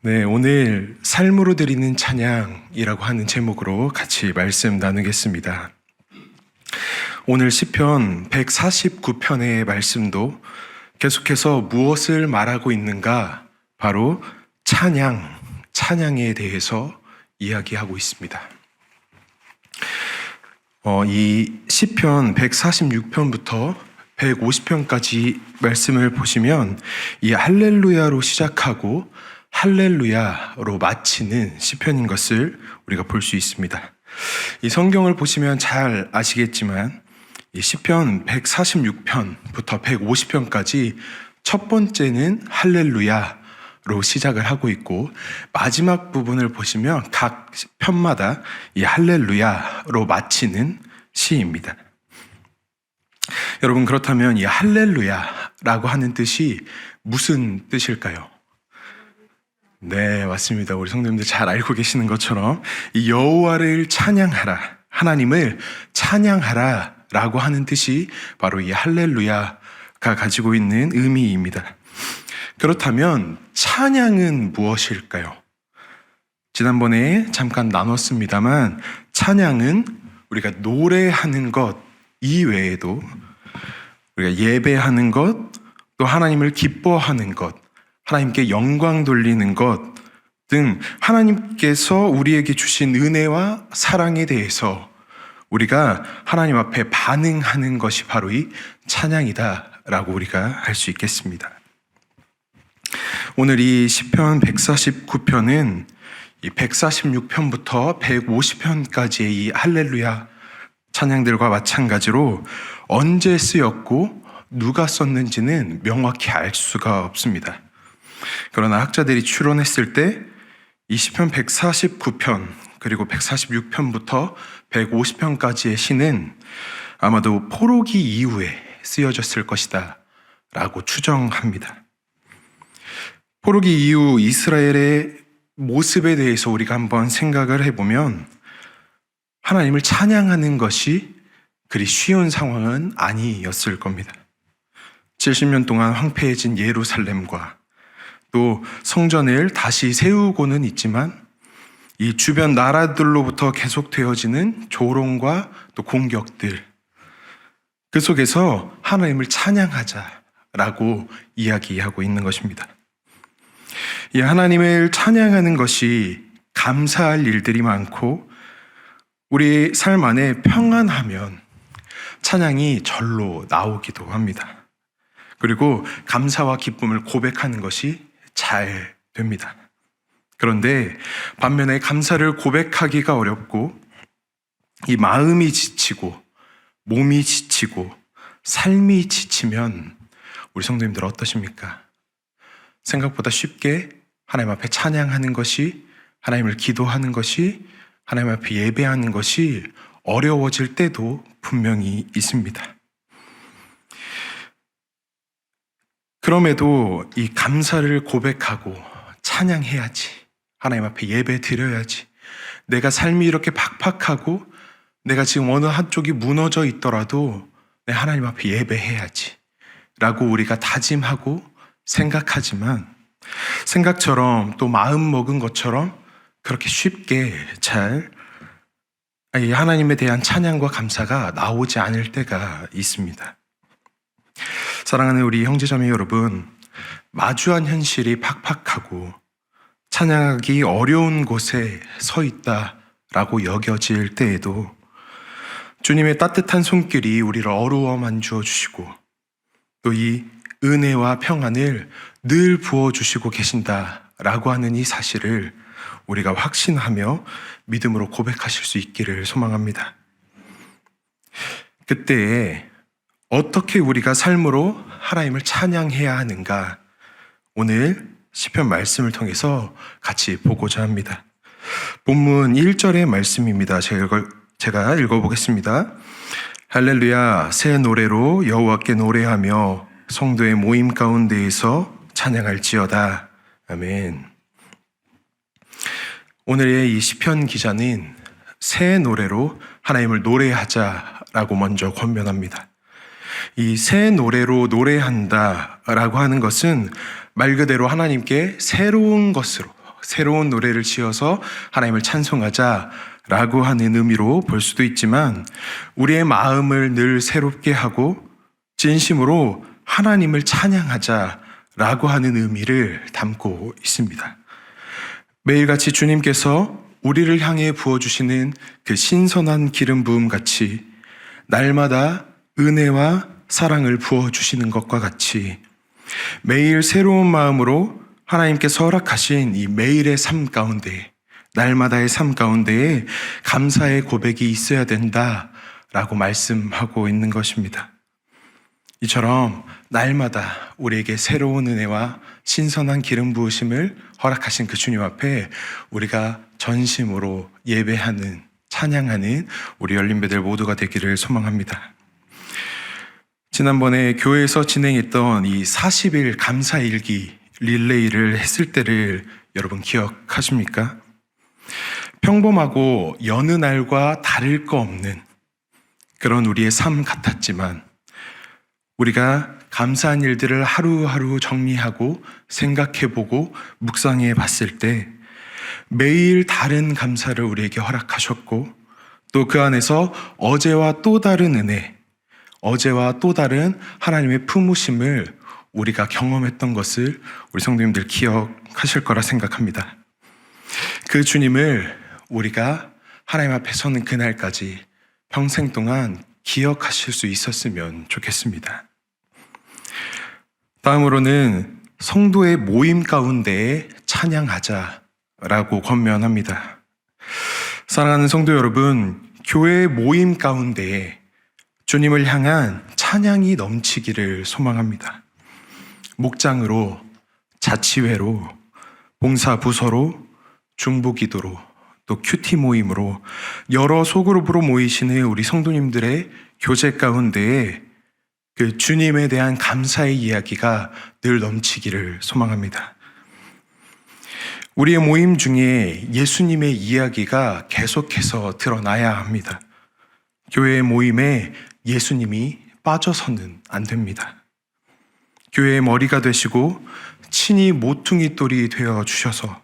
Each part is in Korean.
네, 오늘 삶으로 드리는 찬양이라고 하는 제목으로 같이 말씀 나누겠습니다. 오늘 시편 149편의 말씀도 계속해서 무엇을 말하고 있는가? 바로 찬양에 대해서 이야기하고 있습니다. 이 시편 146편부터 150편까지 말씀을 보시면 이 할렐루야로 시작하고 할렐루야로 마치는 시편인 것을 우리가 볼 수 있습니다. 이 성경을 보시면 잘 아시겠지만 이 시편 146편부터 150편까지 첫 번째는 할렐루야로 시작을 하고 있고 마지막 부분을 보시면 각 편마다 이 할렐루야로 마치는 시입니다. 여러분, 그렇다면 이 할렐루야라고 하는 뜻이 무슨 뜻일까요? 네, 맞습니다. 우리 성도님들 잘 알고 계시는 것처럼 이 여호와를 찬양하라, 하나님을 찬양하라 라고 하는 뜻이 바로 이 할렐루야가 가지고 있는 의미입니다. 그렇다면 찬양은 무엇일까요? 지난번에 잠깐 나눴습니다만 찬양은 우리가 노래하는 것 이외에도 우리가 예배하는 것, 또 하나님을 기뻐하는 것, 하나님께 영광 돌리는 것 등 하나님께서 우리에게 주신 은혜와 사랑에 대해서 우리가 하나님 앞에 반응하는 것이 바로 이 찬양이다라고 우리가 할 수 있겠습니다. 오늘 이 시편 149편은 이 146편부터 150편까지의 이 할렐루야 찬양들과 마찬가지로 언제 쓰였고 누가 썼는지는 명확히 알 수가 없습니다. 그러나 학자들이 추론했을 때 이 시편 149편 그리고 146편부터 150편까지의 시는 아마도 포로기 이후에 쓰여졌을 것이다 라고 추정합니다. 포로기 이후 이스라엘의 모습에 대해서 우리가 한번 생각을 해보면 하나님을 찬양하는 것이 그리 쉬운 상황은 아니었을 겁니다. 70년 동안 황폐해진 예루살렘과 또 성전을 다시 세우고는 있지만 이 주변 나라들로부터 계속되어지는 조롱과 또 공격들, 그 속에서 하나님을 찬양하자라고 이야기하고 있는 것입니다. 이 하나님을 찬양하는 것이 감사할 일들이 많고 우리 삶 안에 평안하면 찬양이 절로 나오기도 합니다. 그리고 감사와 기쁨을 고백하는 것이 잘 됩니다. 그런데 반면에 감사를 고백하기가 어렵고 이 마음이 지치고 몸이 지치고 삶이 지치면 우리 성도님들 어떠십니까? 생각보다 쉽게 하나님 앞에 찬양하는 것이, 하나님을 기도하는 것이, 하나님 앞에 예배하는 것이 어려워질 때도 분명히 있습니다. 그럼에도 이 감사를 고백하고 찬양해야지, 하나님 앞에 예배 드려야지, 내가 삶이 이렇게 팍팍하고 내가 지금 어느 한쪽이 무너져 있더라도 내 하나님 앞에 예배해야지 라고 우리가 다짐하고 생각하지만 생각처럼 또 마음 먹은 것처럼 그렇게 쉽게 잘 하나님에 대한 찬양과 감사가 나오지 않을 때가 있습니다. 사랑하는 우리 형제자매 여러분, 마주한 현실이 팍팍하고 찬양하기 어려운 곳에 서 있다라고 여겨질 때에도 주님의 따뜻한 손길이 우리를 어루어 만주어 주시고 또 이 은혜와 평안을 늘 부어주시고 계신다라고 하는 이 사실을 우리가 확신하며 믿음으로 고백하실 수 있기를 소망합니다. 그때에 어떻게 우리가 삶으로 하나님을 찬양해야 하는가, 오늘 시편 말씀을 통해서 같이 보고자 합니다. 본문 1절의 말씀입니다. 제가 읽어보겠습니다. 할렐루야, 새 노래로 여호와께 노래하며 성도의 모임 가운데에서 찬양할지어다. 아멘. 오늘의 이 시편 기자는 새 노래로 하나님을 노래하자라고 먼저 권면합니다. 이 새 노래로 노래한다라고 하는 것은 말 그대로 하나님께 새로운 것으로, 새로운 노래를 지어서 하나님을 찬송하자라고 하는 의미로 볼 수도 있지만 우리의 마음을 늘 새롭게 하고 진심으로 하나님을 찬양하자라고 하는 의미를 담고 있습니다. 매일같이 주님께서 우리를 향해 부어주시는 그 신선한 기름 부음 같이 날마다 은혜와 사랑을 부어주시는 것과 같이 매일 새로운 마음으로 하나님께서 허락하신 이 매일의 삶 가운데, 날마다의 삶 가운데에 감사의 고백이 있어야 된다라고 말씀하고 있는 것입니다. 이처럼 날마다 우리에게 새로운 은혜와 신선한 기름 부으심을 허락하신 그 주님 앞에 우리가 전심으로 예배하는, 찬양하는 우리 열린배들 모두가 되기를 소망합니다. 지난번에 교회에서 진행했던 이 40일 감사일기 릴레이를 했을 때를 여러분 기억하십니까? 평범하고 여느 날과 다를 거 없는 그런 우리의 삶 같았지만 우리가 감사한 일들을 하루하루 정리하고 생각해보고 묵상해 봤을 때 매일 다른 감사를 우리에게 허락하셨고 또 그 안에서 어제와 또 다른 은혜, 어제와 또 다른 하나님의 품으심을 우리가 경험했던 것을 우리 성도님들 기억하실 거라 생각합니다. 그 주님을 우리가 하나님 앞에 서는 그날까지 평생 동안 기억하실 수 있었으면 좋겠습니다. 다음으로는 성도의 모임 가운데에 찬양하자라고 권면합니다. 사랑하는 성도 여러분, 교회의 모임 가운데에 주님을 향한 찬양이 넘치기를 소망합니다. 목장으로, 자치회로, 봉사부서로, 중보기도로, 또 큐티 모임으로 여러 소그룹으로 모이시는 우리 성도님들의 교제 가운데에 그 주님에 대한 감사의 이야기가 늘 넘치기를 소망합니다. 우리의 모임 중에 예수님의 이야기가 계속해서 드러나야 합니다. 교회의 모임에 예수님이 빠져서는 안 됩니다. 교회의 머리가 되시고 친히 모퉁이 돌이 되어 주셔서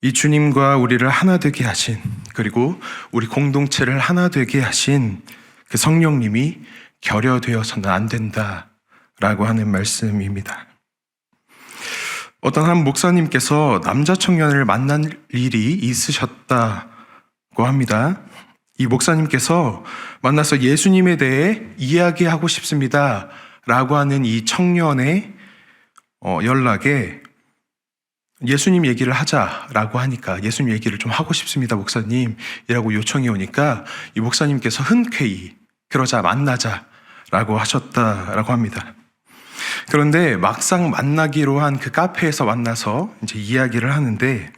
이 주님과 우리를 하나 되게 하신, 그리고 우리 공동체를 하나 되게 하신 그 성령님이 결여되어서는 안 된다라고 하는 말씀입니다. 어떤 한 목사님께서 남자 청년을 만난 일이 있으셨다고 합니다. 이 목사님께서 만나서 예수님에 대해 이야기하고 싶습니다 라고 하는 이 청년의 연락에 예수님 얘기를 하자라고 하니까 예수님 얘기를 좀 하고 싶습니다 목사님 이라고 요청이 오니까 이 목사님께서 흔쾌히 그러자 만나자라고 하셨다라고 합니다. 그런데 막상 만나기로 한 그 카페에서 만나서 이제 이야기를 하는데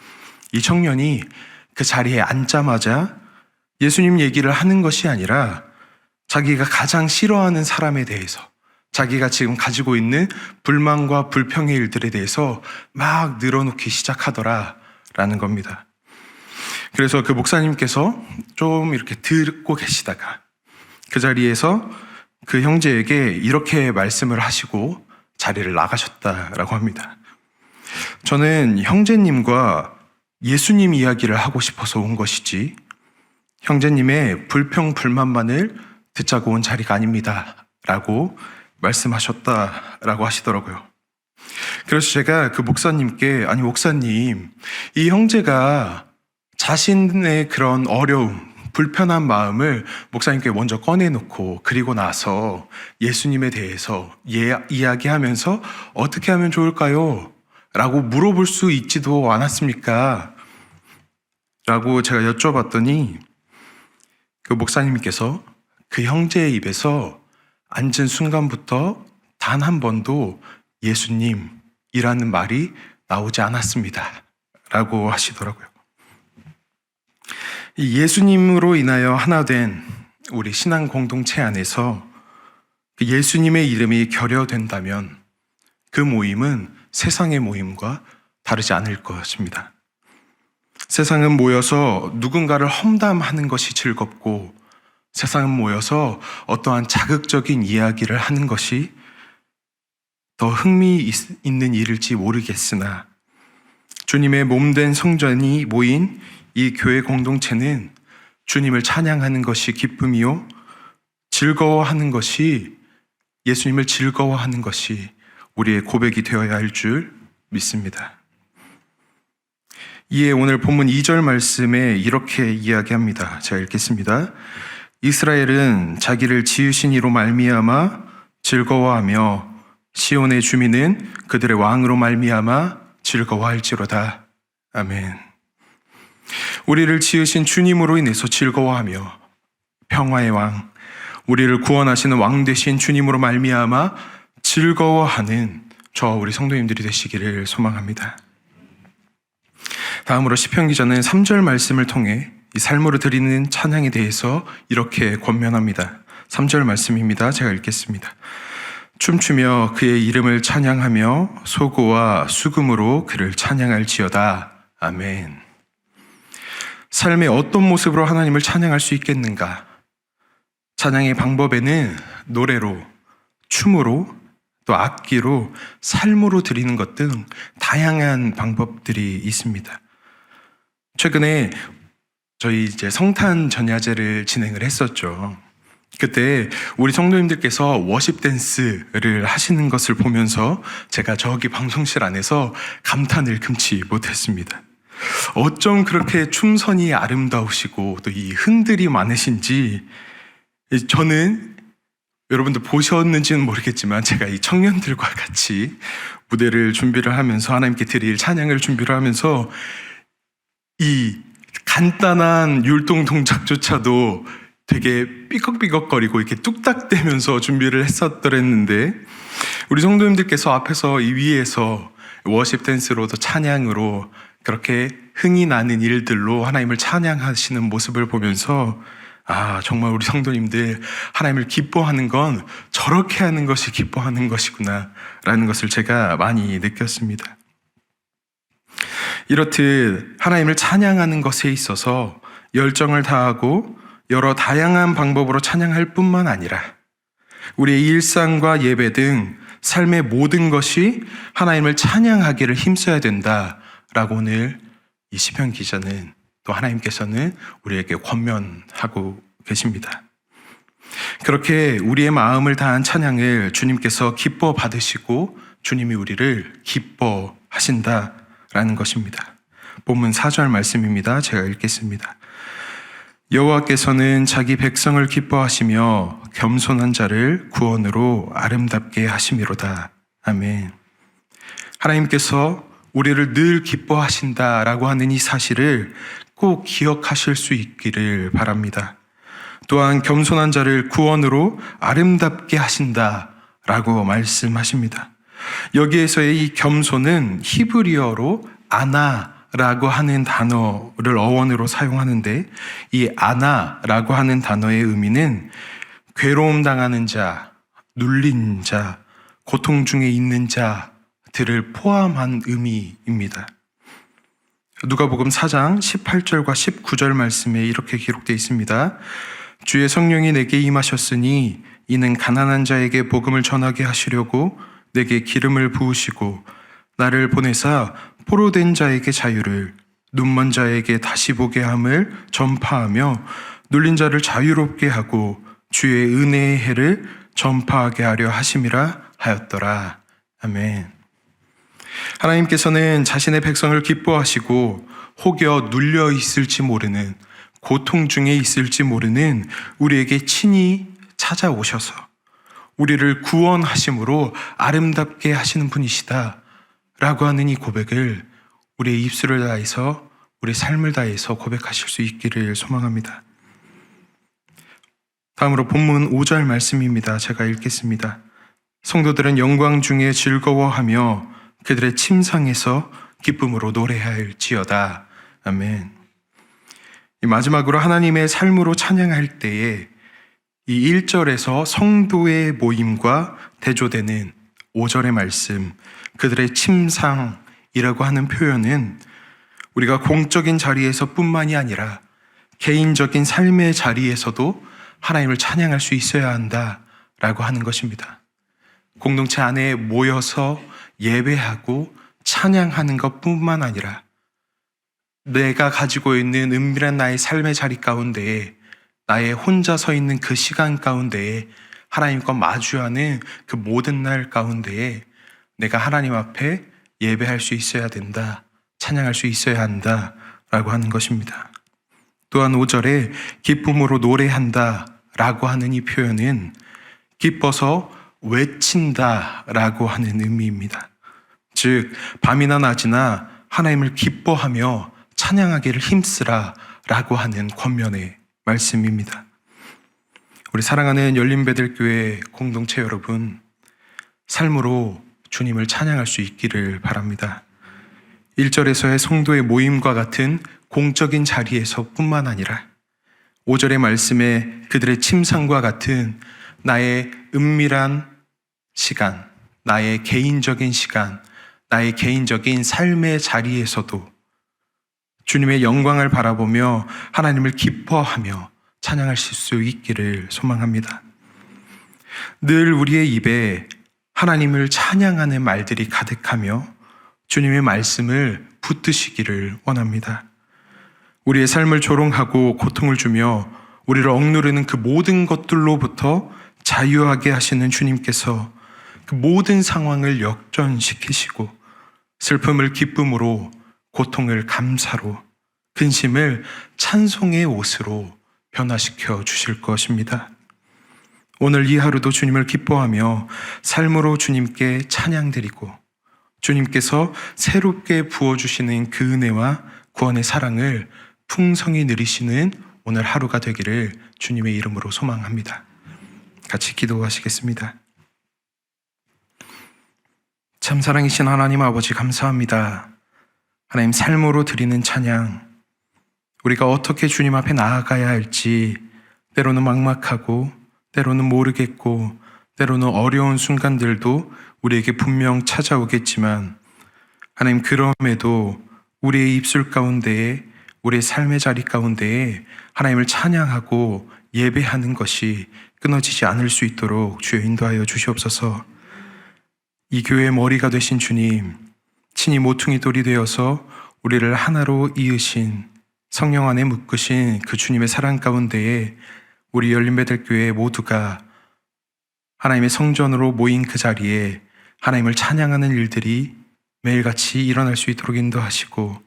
이 청년이 그 자리에 앉자마자 예수님 얘기를 하는 것이 아니라 자기가 가장 싫어하는 사람에 대해서, 자기가 지금 가지고 있는 불만과 불평의 일들에 대해서 막 늘어놓기 시작하더라라는 겁니다. 그래서 그 목사님께서 좀 이렇게 듣고 계시다가 그 자리에서 그 형제에게 이렇게 말씀을 하시고 자리를 나가셨다라고 합니다. 저는 형제님과 예수님 이야기를 하고 싶어서 온 것이지 형제님의 불평 불만만을 듣자고 온 자리가 아닙니다 라고 말씀하셨다라고 하시더라고요. 그래서 제가 그 목사님께, 아니 목사님, 이 형제가 자신의 그런 어려움, 불편한 마음을 목사님께 먼저 꺼내놓고 그리고 나서 예수님에 대해서 이야기하면서 어떻게 하면 좋을까요? 라고 물어볼 수 있지도 않았습니까? 라고 제가 여쭤봤더니 그 목사님께서 그 형제의 입에서 앉은 순간부터 단 한 번도 예수님이라는 말이 나오지 않았습니다 라고 하시더라고요. 이 예수님으로 인하여 하나 된 우리 신앙 공동체 안에서 그 예수님의 이름이 결여된다면 그 모임은 세상의 모임과 다르지 않을 것입니다. 세상은 모여서 누군가를 험담하는 것이 즐겁고 세상은 모여서 어떠한 자극적인 이야기를 하는 것이 더 흥미 있는 일일지 모르겠으나 주님의 몸된 성전이 모인 이 교회 공동체는 주님을 찬양하는 것이 기쁨이요, 즐거워하는 것이, 예수님을 즐거워하는 것이 우리의 고백이 되어야 할 줄 믿습니다. 이에 오늘 본문 2절 말씀에 이렇게 이야기합니다. 제가 읽겠습니다. 이스라엘은 자기를 지으신 이로 말미암아 즐거워하며 시온의 주민은 그들의 왕으로 말미암아 즐거워할지로다. 아멘. 우리를 지으신 주님으로 인해서 즐거워하며 평화의 왕, 우리를 구원하시는 왕 되신 주님으로 말미암아 즐거워하는 저와 우리 성도님들이 되시기를 소망합니다. 다음으로 시편 기자는 3절 말씀을 통해 이 삶으로 드리는 찬양에 대해서 이렇게 권면합니다. 3절 말씀입니다. 제가 읽겠습니다. 춤추며 그의 이름을 찬양하며 소고와 수금으로 그를 찬양할지어다. 아멘. 삶의 어떤 모습으로 하나님을 찬양할 수 있겠는가? 찬양의 방법에는 노래로, 춤으로, 또 악기로, 삶으로 드리는 것 등 다양한 방법들이 있습니다. 최근에 저희 성탄 전야제를 진행을 했었죠. 그때 우리 성도님들께서 워십 댄스를 하시는 것을 보면서 제가 저기 방송실 안에서 감탄을 금치 못했습니다. 어쩜 그렇게 춤선이 아름다우시고 또 이 흥들이 많으신지, 저는 여러분들 보셨는지는 모르겠지만 제가 이 청년들과 같이 무대를 준비를 하면서 하나님께 드릴 찬양을 준비를 하면서 이 간단한 율동 동작조차도 되게 삐걱삐걱거리고 이렇게 뚝딱대면서 준비를 했었더랬는데, 우리 성도님들께서 앞에서 이 위에서 워십 댄스로도 찬양으로 그렇게 흥이 나는 일들로 하나님을 찬양하시는 모습을 보면서 정말 우리 성도님들 하나님을 기뻐하는 건 저렇게 하는 것이 기뻐하는 것이구나 라는 것을 제가 많이 느꼈습니다. 이렇듯 하나님을 찬양하는 것에 있어서 열정을 다하고 여러 다양한 방법으로 찬양할 뿐만 아니라 우리의 일상과 예배 등 삶의 모든 것이 하나님을 찬양하기를 힘써야 된다라고 오늘 이 시편 기자는, 또 하나님께서는 우리에게 권면하고 계십니다. 그렇게 우리의 마음을 다한 찬양을 주님께서 기뻐 받으시고 주님이 우리를 기뻐하신다라는 것입니다. 본문 4절 말씀입니다. 제가 읽겠습니다. 여호와께서는 자기 백성을 기뻐하시며 겸손한 자를 구원으로 아름답게 하심이로다. 아멘. 하나님께서 우리를 늘 기뻐하신다라고 하는 이 사실을 꼭 기억하실 수 있기를 바랍니다. 또한 겸손한 자를 구원으로 아름답게 하신다라고 말씀하십니다. 여기에서의 이 겸손은 히브리어로 아나라고 하는 단어를 어원으로 사용하는데, 이 아나라고 하는 단어의 의미는 괴로움 당하는 자, 눌린 자, 고통 중에 있는 자들을 포함한 의미입니다. 누가복음 4장 18절과 19절 말씀에 이렇게 기록되어 있습니다. 주의 성령이 내게 임하셨으니 이는 가난한 자에게 복음을 전하게 하시려고 내게 기름을 부으시고 나를 보내사 포로된 자에게 자유를, 눈먼 자에게 다시 보게 함을 전파하며 눌린 자를 자유롭게 하고 주의 은혜의 해를 전파하게 하려 하심이라 하였더라. 아멘. 하나님께서는 자신의 백성을 기뻐하시고 혹여 눌려 있을지 모르는, 고통 중에 있을지 모르는 우리에게 친히 찾아오셔서 우리를 구원하심으로 아름답게 하시는 분이시다 라고 하는 이 고백을 우리의 입술을 다해서, 우리의 삶을 다해서 고백하실 수 있기를 소망합니다. 다음으로 본문 5절 말씀입니다. 제가 읽겠습니다. 성도들은 영광 중에 즐거워하며 그들의 침상에서 기쁨으로 노래할지어다. 아멘. 마지막으로 하나님의 삶으로 찬양할 때에 이 1절에서 성도의 모임과 대조되는 5절의 말씀, 그들의 침상이라고 하는 표현은 우리가 공적인 자리에서 뿐만이 아니라 개인적인 삶의 자리에서도 하나님을 찬양할 수 있어야 한다라고 하는 것입니다. 공동체 안에 모여서 예배하고 찬양하는 것뿐만 아니라 내가 가지고 있는 은밀한 나의 삶의 자리 가운데에 나의 혼자 서 있는 그 시간 가운데에 하나님과 마주하는 그 모든 날 가운데에 내가 하나님 앞에 예배할 수 있어야 된다. 찬양할 수 있어야 한다. 라고 하는 것입니다. 또한 5절에 기쁨으로 노래한다 라고 하는 이 표현은 기뻐서 외친다 라고 하는 의미입니다. 즉 밤이나 낮이나 하나님을 기뻐하며 찬양하기를 힘쓰라 라고 하는 권면의 말씀입니다. 우리 사랑하는 열린베들교회 공동체 여러분, 삶으로 주님을 찬양할 수 있기를 바랍니다. 1절에서의 성도의 모임과 같은 공적인 자리에서 뿐만 아니라 5절의 말씀에 그들의 침상과 같은 나의 은밀한 시간, 나의 개인적인 시간, 나의 개인적인 삶의 자리에서도 주님의 영광을 바라보며 하나님을 기뻐하며 찬양하실 수 있기를 소망합니다. 늘 우리의 입에 하나님을 찬양하는 말들이 가득하며 주님의 말씀을 붙드시기를 원합니다. 우리의 삶을 조롱하고 고통을 주며 우리를 억누르는 그 모든 것들로부터 자유하게 하시는 주님께서 그 모든 상황을 역전시키시고 슬픔을 기쁨으로, 고통을 감사로, 근심을 찬송의 옷으로 변화시켜 주실 것입니다. 오늘 이 하루도 주님을 기뻐하며 삶으로 주님께 찬양드리고 주님께서 새롭게 부어주시는 그 은혜와 구원의 사랑을 풍성히 누리시는 오늘 하루가 되기를 주님의 이름으로 소망합니다. 같이 기도하시겠습니다. 참 사랑이신 하나님 아버지 감사합니다. 하나님 삶으로 드리는 찬양, 우리가 어떻게 주님 앞에 나아가야 할지 때로는 막막하고 때로는 모르겠고 때로는 어려운 순간들도 우리에게 분명 찾아오겠지만 하나님 그럼에도 우리의 입술 가운데에 우리의 삶의 자리 가운데에 하나님을 찬양하고 예배하는 것이 끊어지지 않을 수 있도록 주여 인도하여 주시옵소서. 이 교회의 머리가 되신 주님, 친히 모퉁이 돌이 되어서 우리를 하나로 이으신 성령 안에 묶으신 그 주님의 사랑 가운데에 우리 열린베들교회 모두가 하나님의 성전으로 모인 그 자리에 하나님을 찬양하는 일들이 매일같이 일어날 수 있도록 인도하시고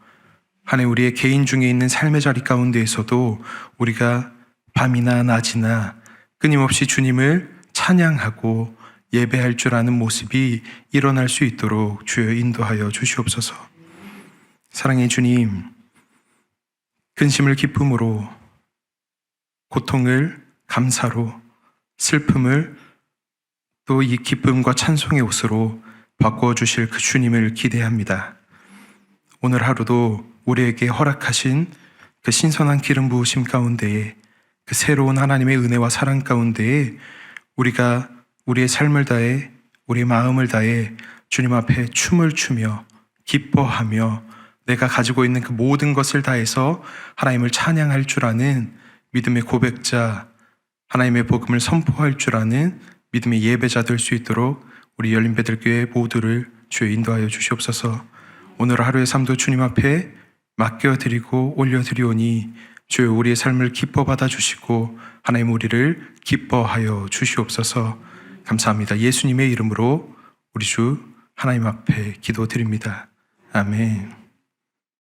하나님 우리의 개인 중에 있는 삶의 자리 가운데에서도 우리가 밤이나 낮이나 끊임없이 주님을 찬양하고 예배할 줄 아는 모습이 일어날 수 있도록 주여 인도하여 주시옵소서. 사랑의 주님, 근심을 기쁨으로, 고통을 감사로, 슬픔을 또 이 기쁨과 찬송의 옷으로 바꾸어 주실 그 주님을 기대합니다. 오늘 하루도 우리에게 허락하신 그 신선한 기름 부으심 가운데에 그 새로운 하나님의 은혜와 사랑 가운데에 우리가 우리의 삶을 다해 우리의 마음을 다해 주님 앞에 춤을 추며 기뻐하며 내가 가지고 있는 그 모든 것을 다해서 하나님을 찬양할 줄 아는 믿음의 고백자, 하나님의 복음을 선포할 줄 아는 믿음의 예배자 될 수 있도록 우리 열린베들교회 모두를 주여 인도하여 주시옵소서. 오늘 하루의 삶도 주님 앞에 맡겨드리고 올려드리오니 주여 우리의 삶을 기뻐 받아주시고 하나님 우리를 기뻐하여 주시옵소서. 감사합니다. 예수님의 이름으로 우리 주 하나님 앞에 기도드립니다. 아멘.